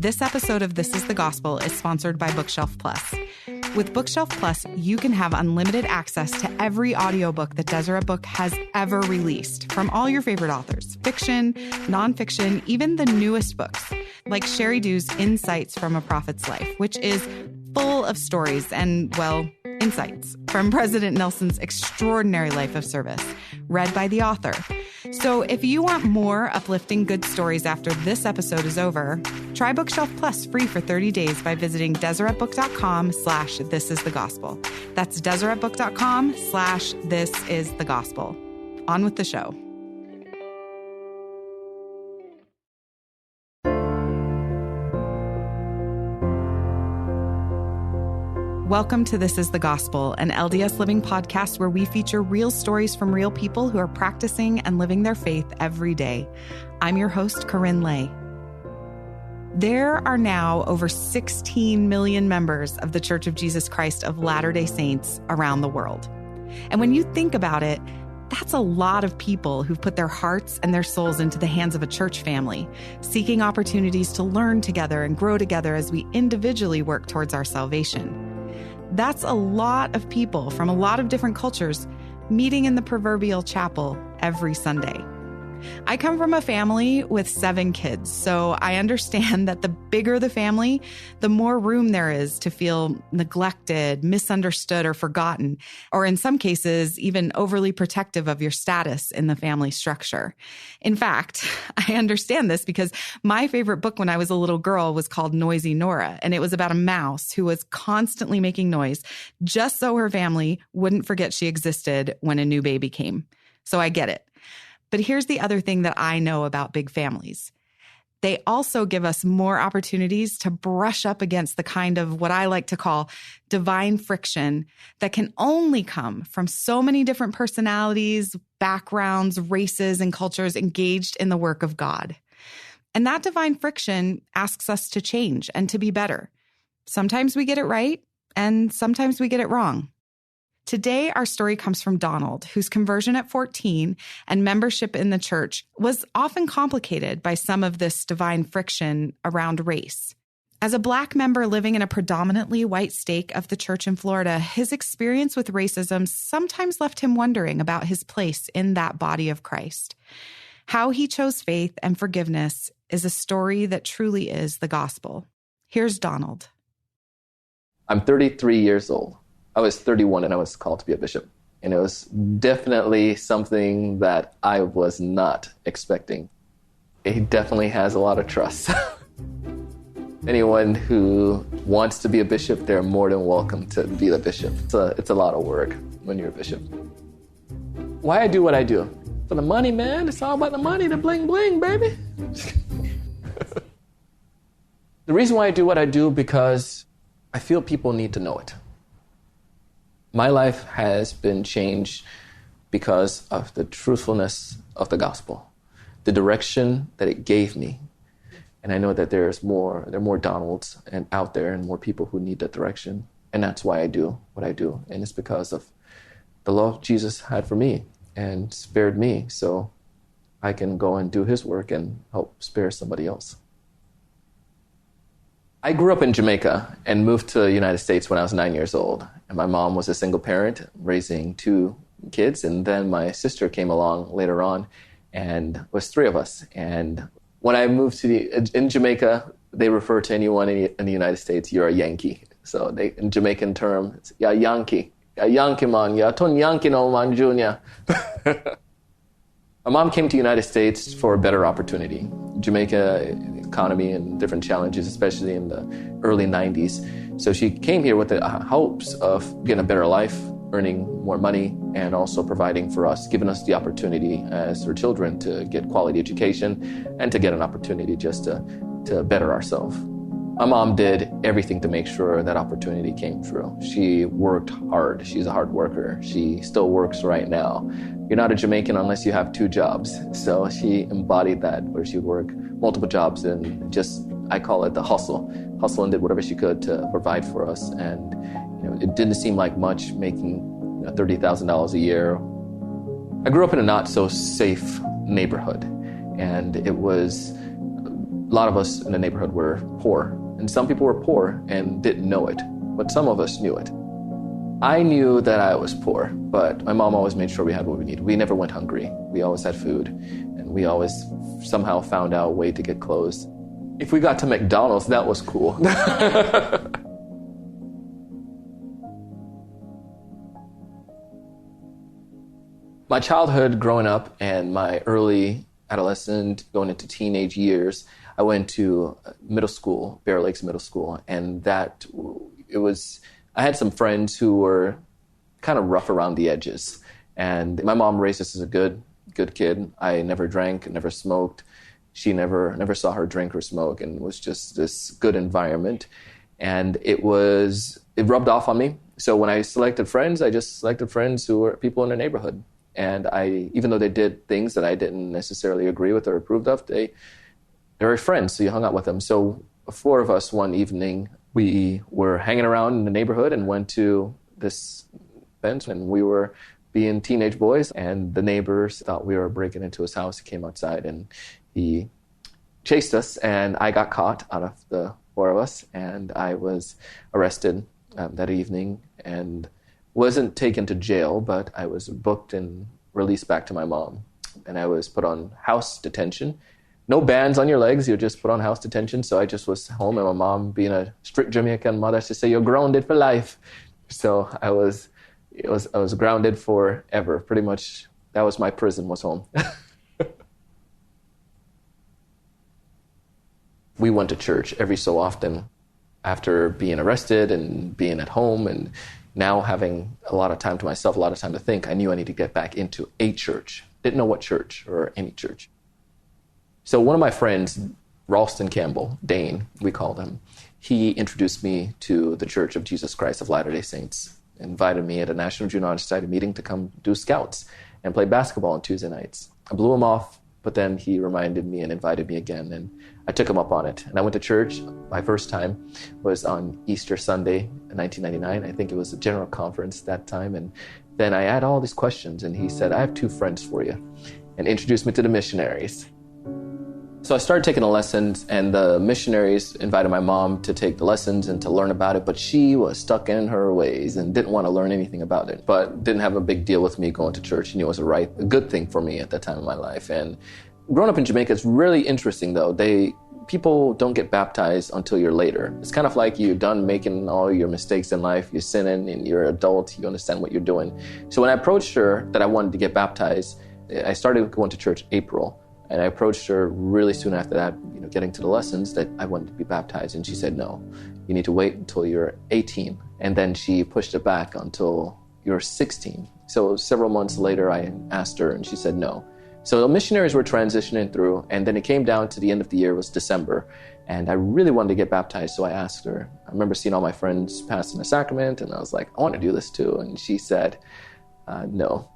This episode of This is the Gospel is sponsored by Bookshelf Plus. With Bookshelf Plus, you can have unlimited access to every audiobook that Deseret Book has ever released from all your favorite authors, fiction, nonfiction, even the newest books, like Sherry Dew's Insights from a Prophet's Life, which is full of stories and, well, insights from President Nelson's extraordinary life of service, read by the author. So if you want more uplifting good stories after this episode is over, try Bookshelf Plus free for 30 days by visiting DeseretBook.com/thisisthegospel. That's DeseretBook.com/thisisthegospel. On with the show. Welcome to This is the Gospel, an LDS Living podcast where we feature real stories from real people who are practicing and living their faith every day. I'm your host, Corinne Lay. There are now over 16 million members of the Church of Jesus Christ of Latter-day Saints around the world. And when you think about it, that's a lot of people who've put their hearts and their souls into the hands of a church family, seeking opportunities to learn together and grow together as we individually work towards our salvation. That's a lot of people from a lot of different cultures meeting in the proverbial chapel every Sunday. I come from a family with 7 kids, so I understand that the bigger the family, the more room there is to feel neglected, misunderstood, or forgotten, or in some cases, even overly protective of your status in the family structure. In fact, I understand this because my favorite book when I was a little girl was called Noisy Nora, and it was about a mouse who was constantly making noise just so her family wouldn't forget she existed when a new baby came. So I get it. But here's the other thing that I know about big families. They also give us more opportunities to brush up against the kind of what I like to call divine friction that can only come from so many different personalities, backgrounds, races, and cultures engaged in the work of God. And that divine friction asks us to change and to be better. Sometimes we get it right, and sometimes we get it wrong. Today, our story comes from Donald, whose conversion at 14 and membership in the church was often complicated by some of this divine friction around race. As a Black member living in a predominantly white stake of the church in Florida, his experience with racism sometimes left him wondering about his place in that body of Christ. How he chose faith and forgiveness is a story that truly is the gospel. Here's Donald. I'm 33 years old. I was 31 and I was called to be a bishop. And it was definitely something that I was not expecting. He definitely has a lot of trust. Anyone who wants to be a bishop, they're more than welcome to be the bishop. It's a lot of work when you're a bishop. Why I do what I do? For the money, man. It's all about the money, the bling bling, baby. The reason why I do what I do because I feel people need to know it. My life has been changed because of the truthfulness of the gospel, the direction that it gave me. And I know that there are more Donalds out there and more people who need that direction. And that's why I do what I do. And it's because of the love Jesus had for me and spared me so I can go and do his work and help spare somebody else. I grew up in Jamaica and moved to the United States when I was 9 years old. And my mom was a single parent raising 2 kids. And then my sister came along later on and it was 3 of us. And when I moved in Jamaica, they refer to anyone in the United States, you're a Yankee. So in Jamaican term, it's ya Yankee. Ya Yankee man, ya ton Yankee no man junior. My mom came to the United States for a better opportunity. Jamaica economy and different challenges, especially in the early 90s. So she came here with the hopes of getting a better life, earning more money, and also providing for us, giving us the opportunity as her children to get quality education and to get an opportunity just to better ourselves. My mom did everything to make sure that opportunity came through. She worked hard. She's a hard worker. She still works right now. You're not a Jamaican unless you have 2 jobs. So she embodied that, where she would work multiple jobs and just, I call it the hustle and did whatever she could to provide for us. And it didn't seem like much, making $30,000 a year. I grew up in a not so safe neighborhood, and it was A lot of us in the neighborhood were poor, and some people were poor and didn't know it, but some of us knew it. I knew that I was poor, but my mom always made sure we had what we needed. We never went hungry. We always had food, and we always somehow found out a way to get clothes. If we got to McDonald's, that was cool. My childhood growing up and my early adolescent going into teenage years, I went to middle school, Bear Lakes Middle School, and I had some friends who were kind of rough around the edges. And my mom raised us as a good kid. I never drank, never smoked. She never saw her drink or smoke, and it was just this good environment. And it rubbed off on me. So when I selected friends, I just selected friends who were people in the neighborhood. And even though they did things that I didn't necessarily agree with or approved of, they were friends, so you hung out with them. So 4 of us one evening, we were hanging around in the neighborhood and went to this bench, and we were being teenage boys, and the neighbors thought we were breaking into his house. He came outside and he chased us, and I got caught out of the 4 of us, and I was arrested that evening and wasn't taken to jail, but I was booked and released back to my mom. And I was put on house detention. No bands on your legs, you're just put on house detention. So I just was home, and my mom, being a strict Jamaican mother, she said, "You're grounded for life." So I was grounded forever. Pretty much that was my prison, was home. We went to church every so often after being arrested and being at home, and now having a lot of time to myself, a lot of time to think. I knew I needed to get back into a church. Didn't know what church or any church. So one of my friends, Ralston Campbell, Dane, we called him, he introduced me to the Church of Jesus Christ of Latter-day Saints, invited me at a National Junior Honor Society meeting to come do scouts and play basketball on Tuesday nights. I blew him off, but then he reminded me and invited me again, and I took him up on it. And I went to church. My first time was on Easter Sunday in 1999. I think it was a general conference that time. And then I had all these questions, and he said, "I have 2 friends for you," and introduced me to the missionaries. So I started taking the lessons, and the missionaries invited my mom to take the lessons and to learn about it, but she was stuck in her ways and didn't want to learn anything about it, but didn't have a big deal with me going to church. She knew it was a good thing for me at that time in my life. And growing up in Jamaica, it's really interesting, though. People don't get baptized until you're later. It's kind of like you're done making all your mistakes in life, you're sinning, and you're an adult, you understand what you're doing. So when I approached her that I wanted to get baptized, I started going to church April. And I approached her really soon after that, getting to the lessons, that I wanted to be baptized. And she said, "No, you need to wait until you're 18. And then she pushed it back until you're 16. So several months later, I asked her, and she said no. So the missionaries were transitioning through, and then it came down to the end of the year, it was December. And I really wanted to get baptized, so I asked her. I remember seeing all my friends passing the sacrament, and I was like, "I want to do this too." And she said, no.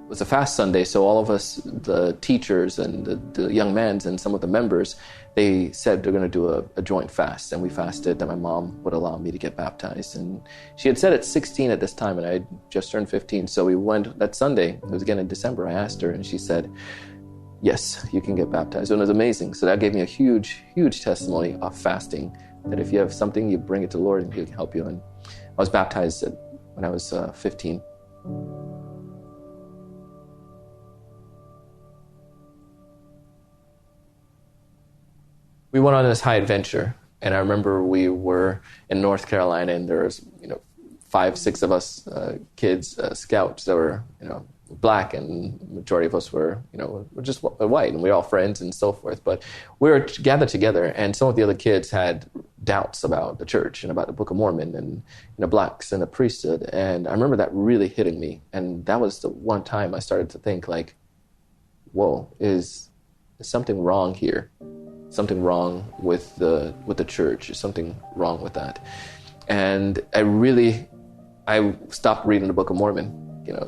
It was a fast Sunday, so all of us, the teachers and the young men and some of the members, they said they're going to do a joint fast, and we fasted that my mom would allow me to get baptized. And she had said at 16 at this time, and I had just turned 15, so we went that Sunday. It was again in December. I asked her, and she said, "Yes, you can get baptized." And it was amazing. So that gave me a huge, huge testimony of fasting, that if you have something, you bring it to the Lord, and He can help you. And I was baptized when I was 15. We went on this high adventure, and I remember we were in North Carolina, and there was, 5, 6 of us kids, scouts that were, black, and the majority of us were, were just white, and we were all friends and so forth. But we were gathered together, and some of the other kids had doubts about the church and about the Book of Mormon and blacks and the priesthood. And I remember that really hitting me, and that was the one time I started to think, like, whoa, is something wrong here? Something wrong with the church. There's something wrong with that. And I stopped reading the Book of Mormon.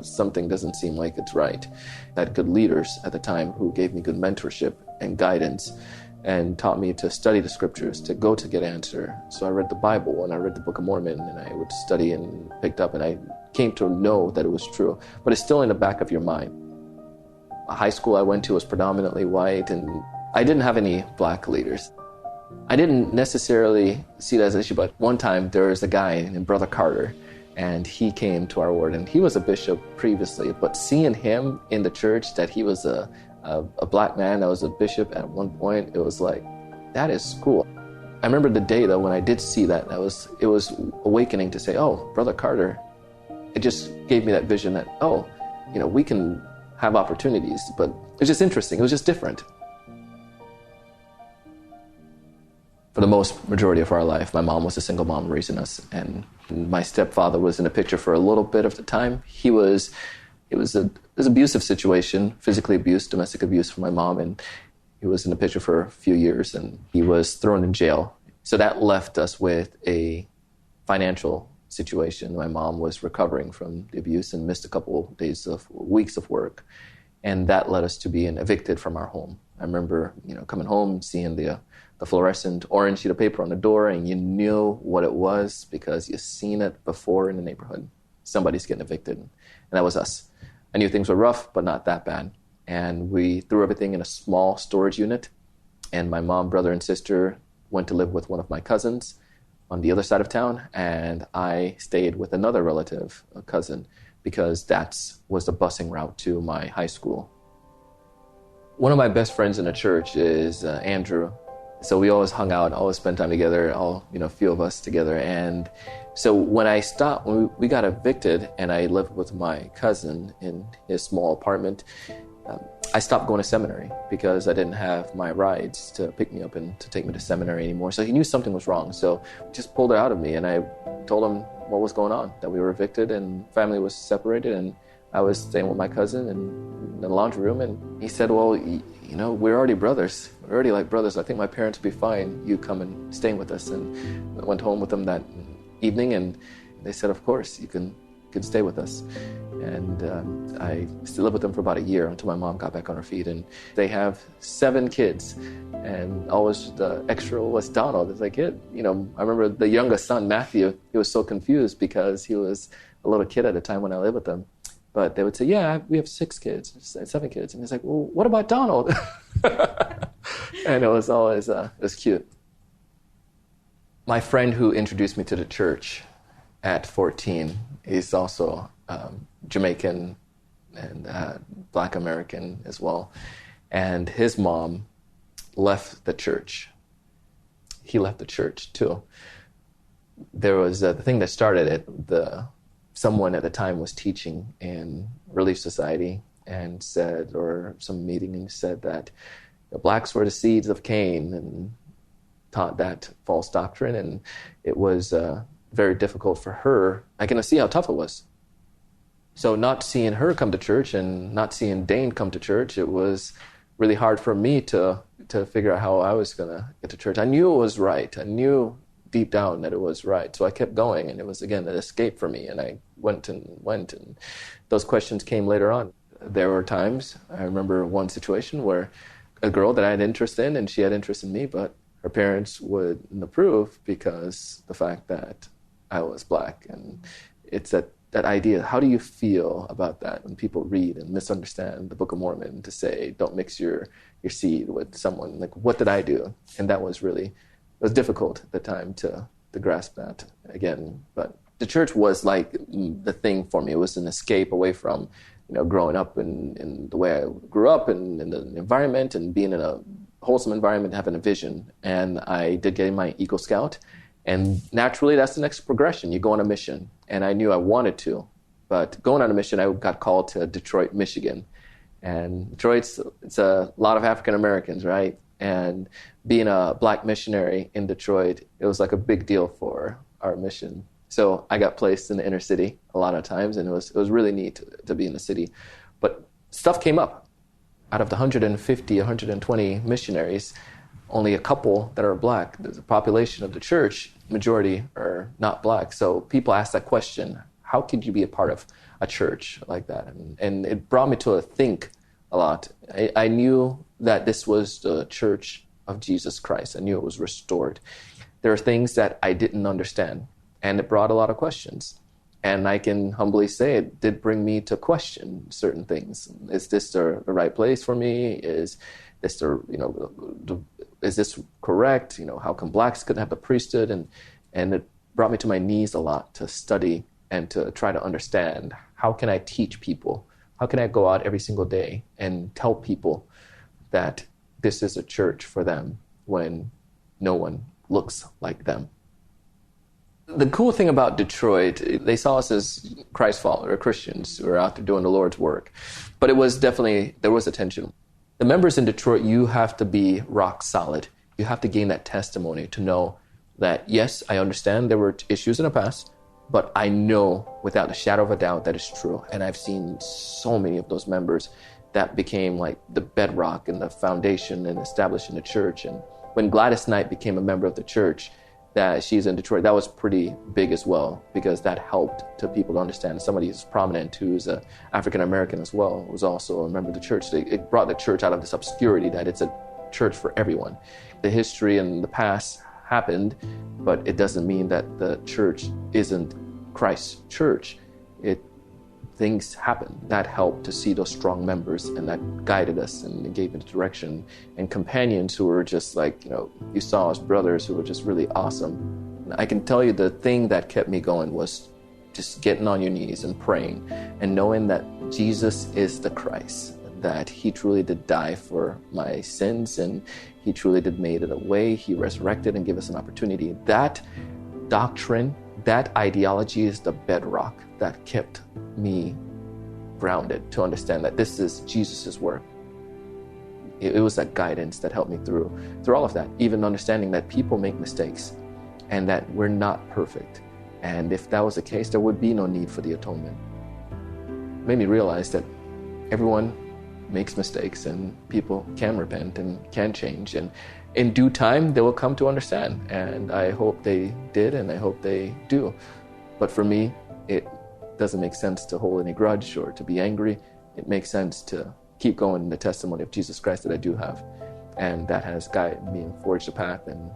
Something doesn't seem like it's right. I had good leaders at the time who gave me good mentorship and guidance and taught me to study the scriptures, to go to get answer. So I read the Bible and I read the Book of Mormon, and I would study and picked up, and I came to know that it was true. But it's still in the back of your mind. A high school I went to was predominantly white, and I didn't have any black leaders. I didn't necessarily see that as an issue, but one time there was a guy named Brother Carter, and he came to our ward, and he was a bishop previously, but seeing him in the church, that he was a black man that was a bishop at one point, it was like, that is cool. I remember the day, though, when I did see that, it was awakening to say, oh, Brother Carter. It just gave me that vision that, oh, we can have opportunities, but it's just interesting. It was just different. For the most majority of our life, my mom was a single mom raising us, and my stepfather was in the picture for a little bit of the time. It was an abusive situation, physically abuse, domestic abuse for my mom, and he was in the picture for a few years, and he was thrown in jail. So that left us with a financial situation. My mom was recovering from the abuse and missed a couple of weeks of work, and that led us to being evicted from our home. I remember, coming home, seeing the fluorescent orange sheet of paper on the door, and you knew what it was because you've seen it before in the neighborhood. Somebody's getting evicted, and that was us. I knew things were rough, but not that bad. And we threw everything in a small storage unit, and my mom, brother, and sister went to live with one of my cousins on the other side of town, and I stayed with another relative, a cousin, because that was the busing route to my high school. One of my best friends in the church is Andrew. So we always hung out, always spent time together, a few of us together. And so when we got evicted and I lived with my cousin in his small apartment, I stopped going to seminary because I didn't have my rides to pick me up and to take me to seminary anymore. So he knew something was wrong. So he just pulled it out of me, and I told him what was going on, that we were evicted and family was separated, and I was staying with my cousin in the laundry room. And he said, well, we're already brothers. We're already like brothers. I think my parents would be fine, you come and staying with us. And I went home with them that evening, and they said, of course, you can stay with us. And I still lived with them for about a year until my mom got back on her feet. And they have 7 kids, and always the extra was Donald. It's like, I remember the youngest son, Matthew, he was so confused because he was a little kid at the time when I lived with them. But they would say, yeah, we have 7 kids. And he's like, well, what about Donald? And it was always, it was cute. My friend who introduced me to the church at 14 is also Jamaican and Black American as well. And his mom left the church. He left the church too. There was the thing that started it, someone at the time was teaching in Relief Society and said, or some meeting, and said that the blacks were the seeds of Cain, and taught that false doctrine. And it was very difficult for her. I can see how tough it was. So not seeing her come to church and not seeing Dane come to church, it was really hard for me to figure out how I was going to get to church. I knew it was right. I knew deep down that it was right. So I kept going, and it was, again, an escape for me. And I went, and those questions came later on. There were times, I remember one situation where a girl that I had interest in, and she had interest in me, but her parents wouldn't approve because the fact that I was black. And it's that idea, how do you feel about that when people read and misunderstand the Book of Mormon to say, don't mix your seed with someone? Like, what did I do? And that was really, it was difficult at the time to grasp that again. But the church was like the thing for me. It was an escape away from, growing up in the way I grew up and in the environment, and being in a wholesome environment, having a vision. And I did get in my Eagle Scout. And naturally, that's the next progression. You go on a mission. And I knew I wanted to. But going on a mission, I got called to Detroit, Michigan. And Detroit's, it's a lot of African Americans, right? And being a black missionary in Detroit, it was like a big deal for our mission. So I got placed in the inner city a lot of times, and it was really neat to be in the city. But stuff came up. Out of the 150, 120 missionaries, only a couple that are black. The population of the church, majority are not black. So people ask that question, how could you be a part of a church like that? And it brought me to think a lot. I knew that this was the church of Jesus Christ. I knew it was restored. There are things that I didn't understand, and it brought a lot of questions. And I can humbly say it did bring me to question certain things. Is this the right place for me? Is is there, is this correct? How come blacks couldn't have the priesthood? And it brought me to my knees a lot to study and to try to understand, how can I teach people? How can I go out every single day and tell people that this is a church for them when no one looks like them? The cool thing about Detroit, they saw us as Christ follower Christians who were out there doing the Lord's work. But it was definitely, there was a tension. The members in Detroit, you have to be rock solid. You have to gain that testimony to know that, yes, I understand there were issues in the past, but I know without a shadow of a doubt that it's true. And I've seen so many of those members that became like the bedrock and the foundation and establishing the church. And when Gladys Knight became a member of the church, that she's in Detroit, that was pretty big as well, because that helped to people to understand. Somebody who's prominent, who's an African-American as well, was also a member of the church. It brought the church out of this obscurity that it's a church for everyone. The history and the past happened, but it doesn't mean that the church isn't Christ's church. Things happen. That helped to see those strong members, and that guided us and gave it direction. And companions who were just like, you saw as brothers who were just really awesome. And I can tell you the thing that kept me going was just getting on your knees and praying and knowing that Jesus is the Christ, that he truly did die for my sins and he truly did made it a way. He resurrected and gave us an opportunity. That doctrine, that ideology is the bedrock that kept me grounded to understand that this is Jesus's work. It was that guidance that helped me through all of that, even understanding that people make mistakes and that we're not perfect. And if that was the case, there would be no need for the atonement. It made me realize that everyone makes mistakes and people can repent and can change. And in due time, they will come to understand. And I hope they did, and I hope they do. But for me, it doesn't make sense to hold any grudge or to be angry. It makes sense to keep going in the testimony of Jesus Christ that I do have. And that has guided me and forged a path and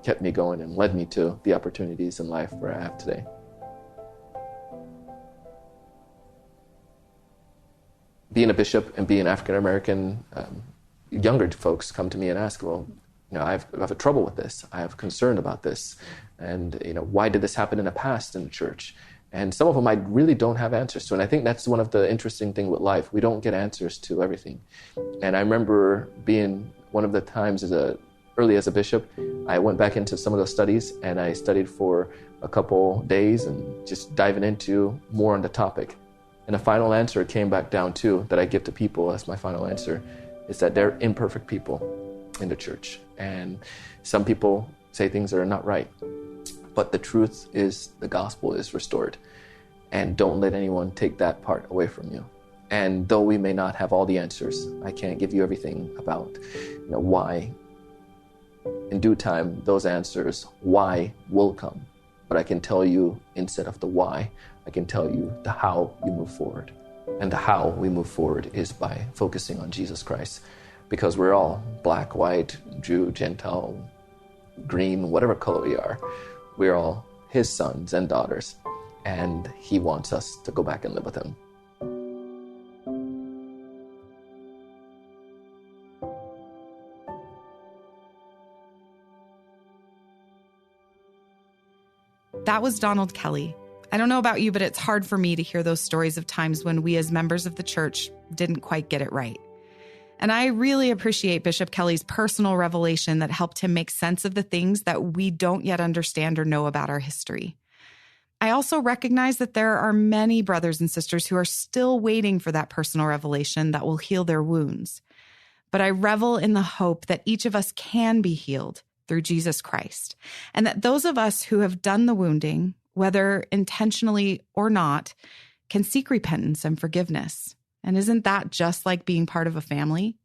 kept me going and led me to the opportunities in life where I have today. Being a bishop and being African-American, younger folks come to me and ask, well, I have trouble with this. I have concern about this. And, why did this happen in the past in the church? And some of them I really don't have answers to. And I think that's one of the interesting things with life. We don't get answers to everything. And I remember being one of the times early as a bishop, I went back into some of those studies and I studied for a couple days and just diving into more on the topic. And the final answer came back down to, that I give to people as my final answer, is that they're imperfect people in the church. And some people say things that are not right. But the truth is the gospel is restored. And don't let anyone take that part away from you. And though we may not have all the answers, I can't give you everything about why. In due time, those answers, why, will come. But I can tell you, instead of the why, I can tell you the how you move forward. And the how we move forward is by focusing on Jesus Christ. Because we're all black, white, Jew, Gentile, green, whatever color we are. We're all his sons and daughters, and he wants us to go back and live with him. That was Donald Kelly. I don't know about you, but it's hard for me to hear those stories of times when we as members of the church didn't quite get it right. And I really appreciate Bishop Kelly's personal revelation that helped him make sense of the things that we don't yet understand or know about our history. I also recognize that there are many brothers and sisters who are still waiting for that personal revelation that will heal their wounds. But I revel in the hope that each of us can be healed through Jesus Christ, and that those of us who have done the wounding, whether intentionally or not, can seek repentance and forgiveness. And isn't that just like being part of a family?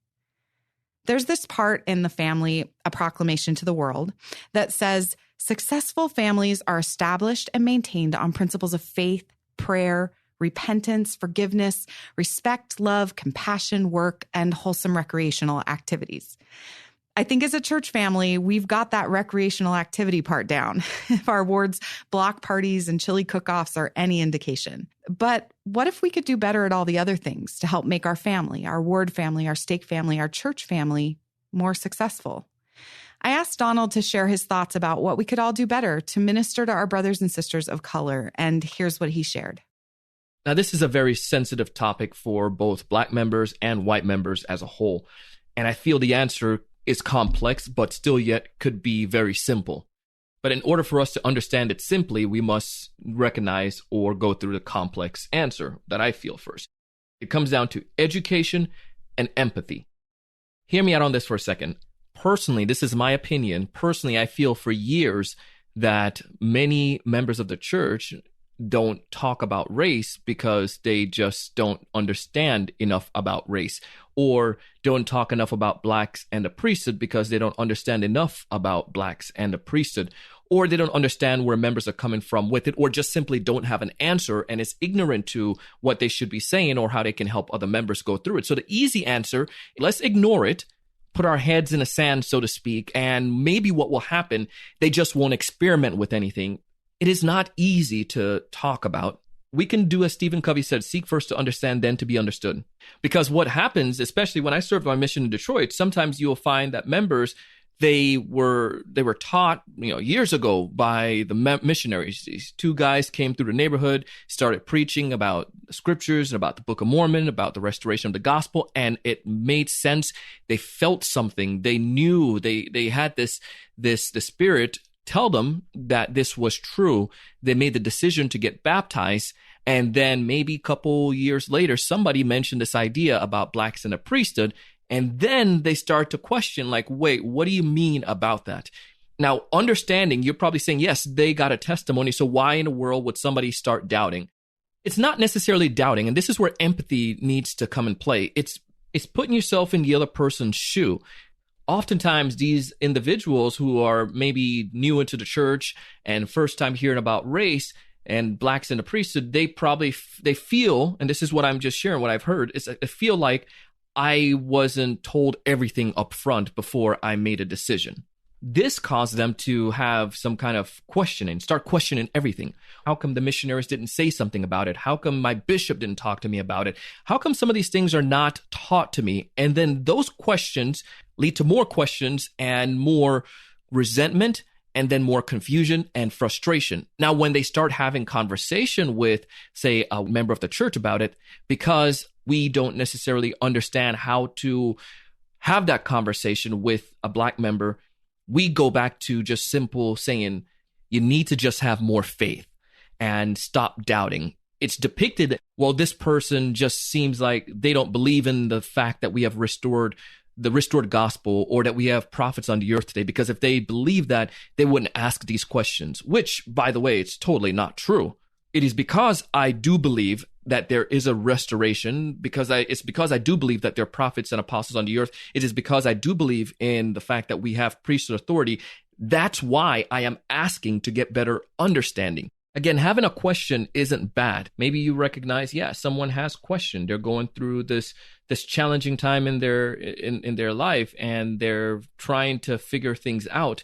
There's this part in the family, A Proclamation to the World, that says successful families are established and maintained on principles of faith, prayer, repentance, forgiveness, respect, love, compassion, work, and wholesome recreational activities. I think as a church family, we've got that recreational activity part down, if our ward's block parties and chili cook-offs are any indication. But what if we could do better at all the other things to help make our family, our ward family, our stake family, our church family more successful? I asked Donald to share his thoughts about what we could all do better to minister to our brothers and sisters of color, and here's what he shared. Now, this is a very sensitive topic for both Black members and white members as a whole, and I feel the answer is complex, but still yet could be very simple. But in order for us to understand it simply, we must recognize or go through the complex answer that I feel first. It comes down to education and empathy. Hear me out on this for a second. Personally, this is my opinion. Personally, I feel for years that many members of the church don't talk about race because they just don't understand enough about race, or don't talk enough about Blacks and the priesthood because they don't understand enough about Blacks and the priesthood, or they don't understand where members are coming from with it, or just simply don't have an answer and is ignorant to what they should be saying or how they can help other members go through it. So the easy answer, let's ignore it, put our heads in the sand, so to speak, and maybe what will happen, they just won't experiment with anything. It is not easy to talk about. We can do as Stephen Covey said, seek first to understand, then to be understood. Because what happens, especially when I served my mission in Detroit, sometimes you'll find that members, they were taught, years ago by the missionaries. These two guys came through the neighborhood, started preaching about the scriptures, about the Book of Mormon, about the restoration of the gospel, and it made sense. They felt something. They knew. They had the Spirit tell them that this was true. They made the decision to get baptized. And then maybe a couple years later, somebody mentioned this idea about Blacks in the priesthood. And then they start to question, like, wait, what do you mean about that? Now, understanding, you're probably saying, yes, they got a testimony. So why in the world would somebody start doubting? It's not necessarily doubting. And this is where empathy needs to come in play. It's putting yourself in the other person's shoe. Oftentimes, these individuals who are maybe new into the church and first time hearing about race and Blacks in the priesthood, they feel, and this is what I'm just sharing, what I've heard, is I feel like I wasn't told everything up front before I made a decision. This caused them to have some kind of questioning, start questioning everything. How come the missionaries didn't say something about it? How come my bishop didn't talk to me about it? How come some of these things are not taught to me? And then those questions lead to more questions and more resentment, and then more confusion and frustration. Now, when they start having conversation with, say, a member of the church about it, because we don't necessarily understand how to have that conversation with a Black member, we go back to just simple saying, you need to just have more faith and stop doubting. It's depicted, well, this person just seems like they don't believe in the fact that we have the restored gospel, or that we have prophets on the earth today, because if they believe that, they wouldn't ask these questions, which, by the way, it's totally not true. It is because I do believe that there is a restoration, it's because I do believe that there are prophets and apostles on the earth. It is because I do believe in the fact that we have priesthood authority. That's why I am asking to get better understanding. Again, having a question isn't bad. Maybe you recognize, someone has questioned. They're going through this challenging time in their life, and they're trying to figure things out.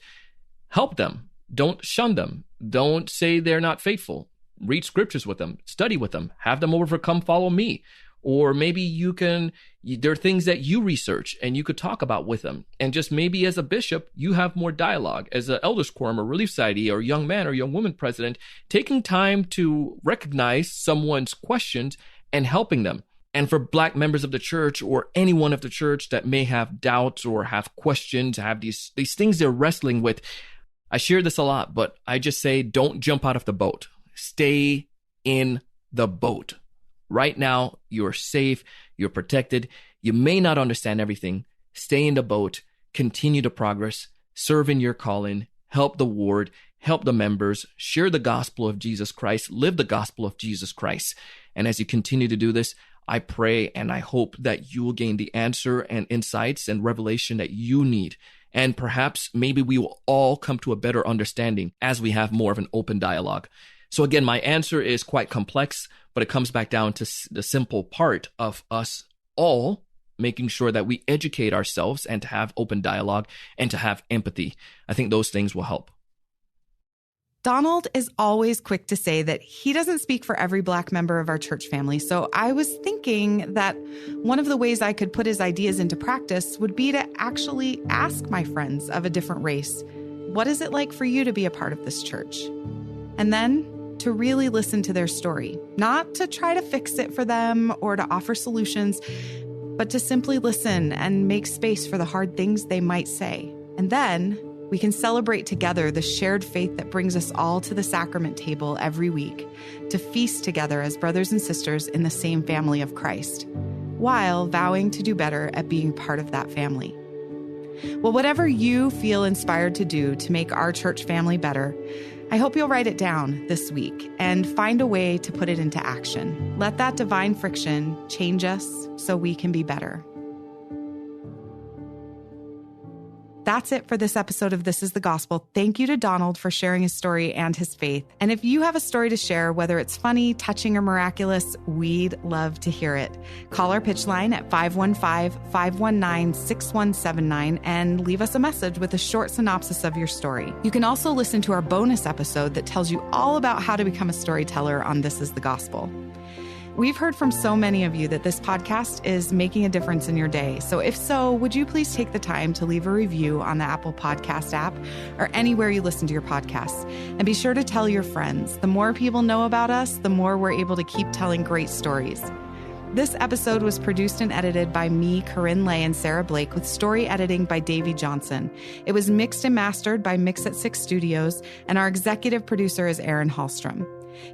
Help them. Don't shun them. Don't say they're not faithful. Read scriptures with them. Study with them. Have them over for come follow me. Or maybe there are things that you research and you could talk about with them. And just maybe as a bishop, you have more dialogue. As an elders quorum or relief society or young man or young woman president, taking time to recognize someone's questions and helping them. And for Black members of the church or anyone of the church that may have doubts or have questions, have these things they're wrestling with, I share this a lot, but I just say, don't jump out of the boat. Stay in the boat. Right now, you're safe, you're protected. You may not understand everything. Stay in the boat, continue to progress, serve in your calling, help the ward, help the members, share the gospel of Jesus Christ, live the gospel of Jesus Christ. And as you continue to do this, I pray and I hope that you will gain the answer and insights and revelation that you need. And perhaps maybe we will all come to a better understanding as we have more of an open dialogue. So again, my answer is quite complex, but it comes back down to the simple part of us all, making sure that we educate ourselves and to have open dialogue and to have empathy. I think those things will help. Donald is always quick to say that he doesn't speak for every Black member of our church family. So I was thinking that one of the ways I could put his ideas into practice would be to actually ask my friends of a different race, what is it like for you to be a part of this church? And then to really listen to their story, not to try to fix it for them or to offer solutions, but to simply listen and make space for the hard things they might say. And then we can celebrate together the shared faith that brings us all to the sacrament table every week to feast together as brothers and sisters in the same family of Christ, while vowing to do better at being part of that family. Well, whatever you feel inspired to do to make our church family better, I hope you'll write it down this week and find a way to put it into action. Let that divine friction change us so we can be better. That's it for this episode of This is the Gospel. Thank you to Donald for sharing his story and his faith. And if you have a story to share, whether it's funny, touching, or miraculous, we'd love to hear it. Call our pitch line at 515-519-6179 and leave us a message with a short synopsis of your story. You can also listen to our bonus episode that tells you all about how to become a storyteller on This is the Gospel. We've heard from so many of you that this podcast is making a difference in your day. So if so, would you please take the time to leave a review on the Apple Podcast app or anywhere you listen to your podcasts? And be sure to tell your friends. The more people know about us, the more we're able to keep telling great stories. This episode was produced and edited by me, Corinne Lay, and Sarah Blake, with story editing by Davey Johnson. It was mixed and mastered by Mix at 6 Studios, and our executive producer is Aaron Hallstrom.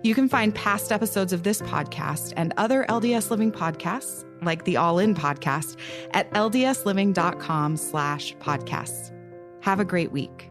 You can find past episodes of this podcast and other LDS Living podcasts, like the All In podcast, at ldsliving.com/podcasts. Have a great week.